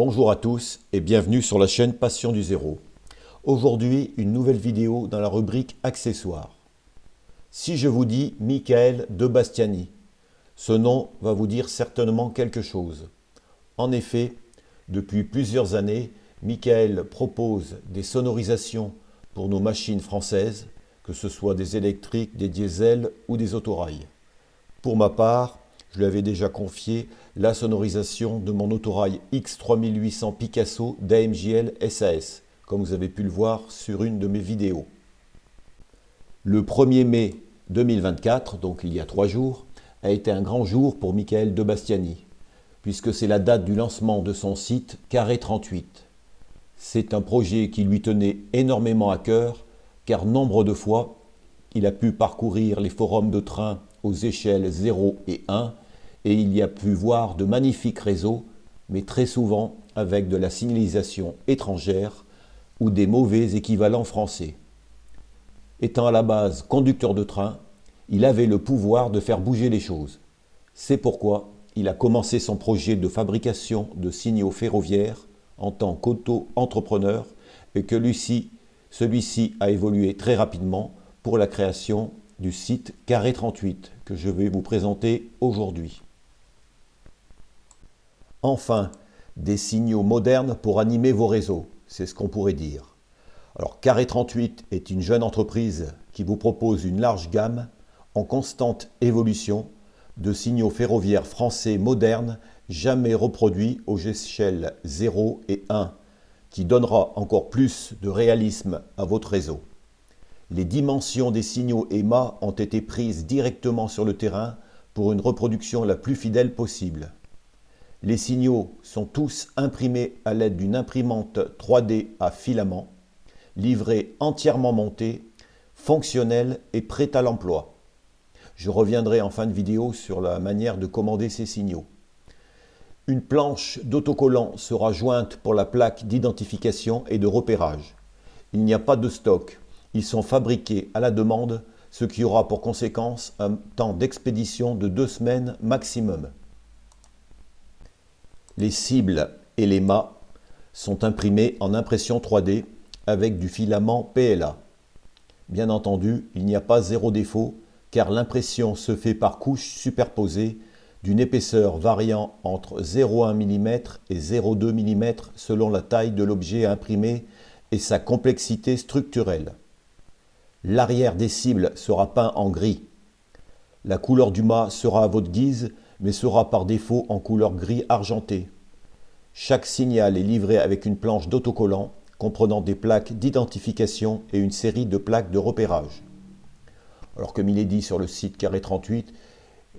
Bonjour à tous et bienvenue sur la chaîne Passion du Zéro. Aujourd'hui, une nouvelle vidéo dans la rubrique accessoires. Si je vous dis Michael de Bastiani, ce nom va vous dire certainement quelque chose. En effet, depuis plusieurs années, Michael propose des sonorisations pour nos machines françaises, que ce soit des électriques, des diesels ou des autorails. Pour ma part, je lui avais déjà confié la sonorisation de mon autorail X3800 Picasso d'AMJL SAS, comme vous avez pu le voir sur une de mes vidéos. Le 1er mai 2024, donc il y a 3 jours, a été un grand jour pour Michael de Bastiani, puisque c'est la date du lancement de son site Carré 38. C'est un projet qui lui tenait énormément à cœur, car nombre de fois, il a pu parcourir les forums de train aux échelles 0 et 1, et il y a pu voir de magnifiques réseaux, mais très souvent avec de la signalisation étrangère ou des mauvais équivalents français. Étant à la base conducteur de train, il avait le pouvoir de faire bouger les choses. C'est pourquoi il a commencé son projet de fabrication de signaux ferroviaires en tant qu'auto-entrepreneur et que celui-ci a évolué très rapidement pour la création du site Carré 38 que je vais vous présenter aujourd'hui. Enfin, des signaux modernes pour animer vos réseaux, c'est ce qu'on pourrait dire. Alors, Carré 38 est une jeune entreprise qui vous propose une large gamme, en constante évolution, de signaux ferroviaires français modernes, jamais reproduits aux échelles 0 et 1, qui donnera encore plus de réalisme à votre réseau. Les dimensions des signaux EMA ont été prises directement sur le terrain pour une reproduction la plus fidèle possible. Les signaux sont tous imprimés à l'aide d'une imprimante 3D à filament, livrée entièrement montée, fonctionnelle et prête à l'emploi. Je reviendrai en fin de vidéo sur la manière de commander ces signaux. Une planche d'autocollant sera jointe pour la plaque d'identification et de repérage. Il n'y a pas de stock, ils sont fabriqués à la demande, ce qui aura pour conséquence un temps d'expédition de 2 semaines maximum. Les cibles et les mâts sont imprimés en impression 3D avec du filament PLA. Bien entendu, il n'y a pas zéro défaut car l'impression se fait par couches superposées d'une épaisseur variant entre 0,1 mm et 0,2 mm selon la taille de l'objet imprimé et sa complexité structurelle. L'arrière des cibles sera peint en gris. La couleur du mât sera à votre guise, mais sera par défaut en couleur gris argenté. Chaque signal est livré avec une planche d'autocollant comprenant des plaques d'identification et une série de plaques de repérage. Alors comme il est dit sur le site Carré 38,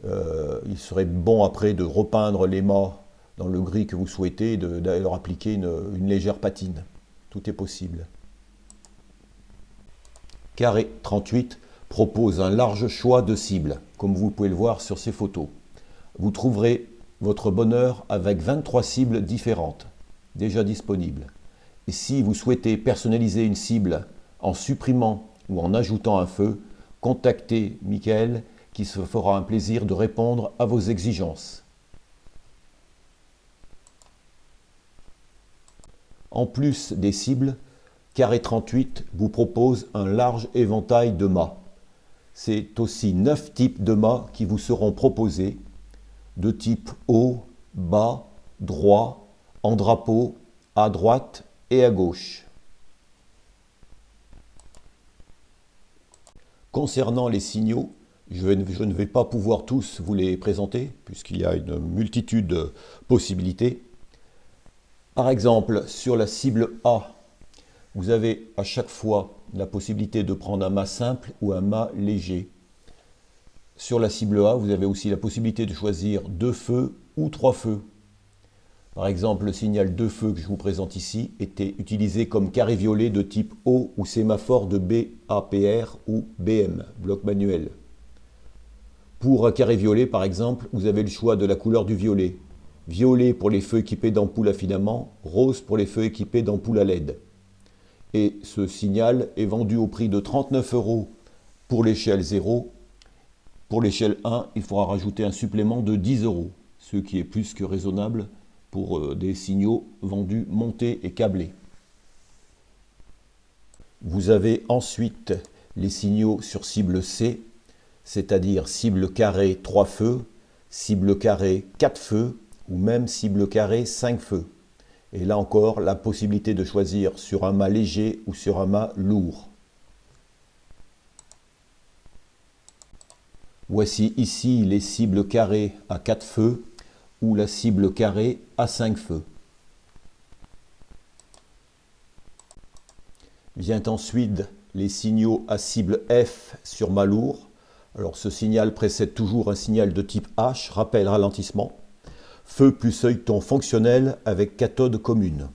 il serait bon après de repeindre les mâts dans le gris que vous souhaitez et de leur appliquer une légère patine. Tout est possible. Carré 38 propose un large choix de cibles, comme vous pouvez le voir sur ces photos. Vous trouverez votre bonheur avec 23 cibles différentes, déjà disponibles. Et si vous souhaitez personnaliser une cible en supprimant ou en ajoutant un feu, contactez Michael qui se fera un plaisir de répondre à vos exigences. En plus des cibles, Carré 38 vous propose un large éventail de mâts. C'est aussi 9 types de mâts qui vous seront proposés, de type haut, bas, droit, en drapeau, à droite et à gauche. Concernant les signaux, je ne vais pas pouvoir tous vous les présenter, puisqu'il y a une multitude de possibilités. Par exemple, sur la cible A, vous avez à chaque fois la possibilité de prendre un mât simple ou un mât léger. Sur la cible A, vous avez aussi la possibilité de choisir 2 feux ou 3 feux. Par exemple, le signal 2 feux que je vous présente ici était utilisé comme carré violet de type O ou sémaphore de BAPR ou BM, bloc manuel. Pour un carré violet, par exemple, vous avez le choix de la couleur du violet. Violet pour les feux équipés d'ampoules à filament, rose pour les feux équipés d'ampoules à LED. Et ce signal est vendu au prix de 39 € pour l'échelle 0. Pour l'échelle 1, il faudra rajouter un supplément de 10 €, ce qui est plus que raisonnable pour des signaux vendus montés et câblés. Vous avez ensuite les signaux sur cible C, c'est-à-dire cible carré 3 feux, cible carré 4 feux ou même cible carré 5 feux. Et là encore, la possibilité de choisir sur un mât léger ou sur un mât lourd. Voici ici les cibles carrées à 4 feux ou la cible carrée à 5 feux. Vient ensuite les signaux à cible F sur mât lourd. Alors ce signal précède toujours un signal de type H, rappel ralentissement. Feu plus œilleton fonctionnel avec cathode commune.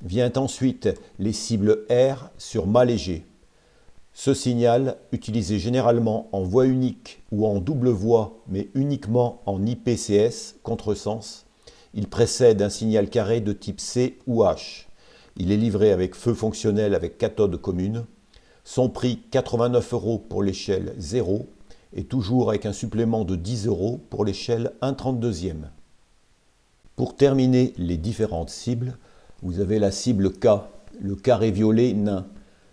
Vient ensuite les cibles R sur mât léger. Ce signal, utilisé généralement en voie unique ou en double voie, mais uniquement en IPCS, contresens, il précède un signal carré de type C ou H. Il est livré avec feu fonctionnel avec cathode commune. Son prix 89 € pour l'échelle 0 et toujours avec un supplément de 10 € pour l'échelle 1/32e. Pour terminer les différentes cibles, vous avez la cible K, le carré violet nain.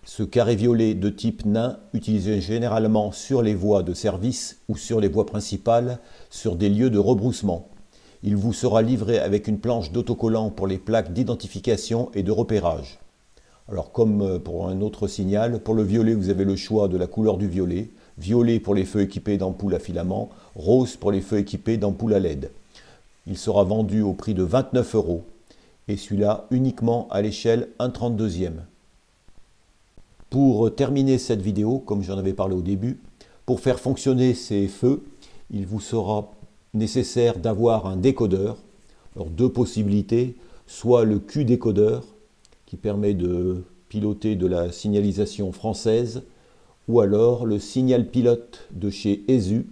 Ce carré violet de type nain, utilisé généralement sur les voies de service ou sur les voies principales, sur des lieux de rebroussement. Il vous sera livré avec une planche d'autocollant pour les plaques d'identification et de repérage. Alors comme pour un autre signal, pour le violet vous avez le choix de la couleur du violet. Violet pour les feux équipés d'ampoules à filament, rose pour les feux équipés d'ampoules à LED. Il sera vendu au prix de 29 € et celui-là uniquement à l'échelle 1/32e. Pour terminer cette vidéo, comme j'en avais parlé au début, pour faire fonctionner ces feux, il vous sera nécessaire d'avoir un décodeur. Alors deux possibilités, soit le Q-décodeur qui permet de piloter de la signalisation française, ou alors le signal pilote de chez ESU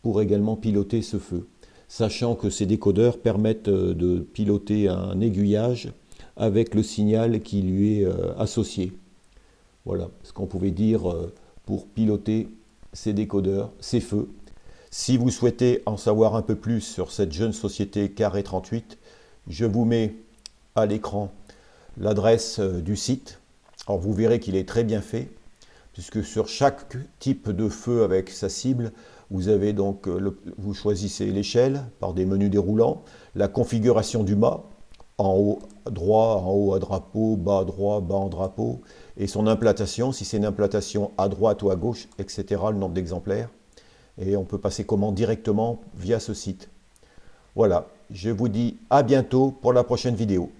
pour également piloter ce feu. Sachant que ces décodeurs permettent de piloter un aiguillage avec le signal qui lui est associé. Voilà ce qu'on pouvait dire pour piloter ces décodeurs, ces feux. Si vous souhaitez en savoir un peu plus sur cette jeune société Carré 38, je vous mets à l'écran l'adresse du site. Alors vous verrez qu'il est très bien fait, puisque sur chaque type de feu avec sa cible, vous avez donc vous choisissez l'échelle par des menus déroulants, la configuration du mât, en haut droit, en haut à drapeau, bas à droit, bas en drapeau, et son implantation, si c'est une implantation à droite ou à gauche, etc., le nombre d'exemplaires. Et on peut passer commande directement via ce site. Voilà, je vous dis à bientôt pour la prochaine vidéo.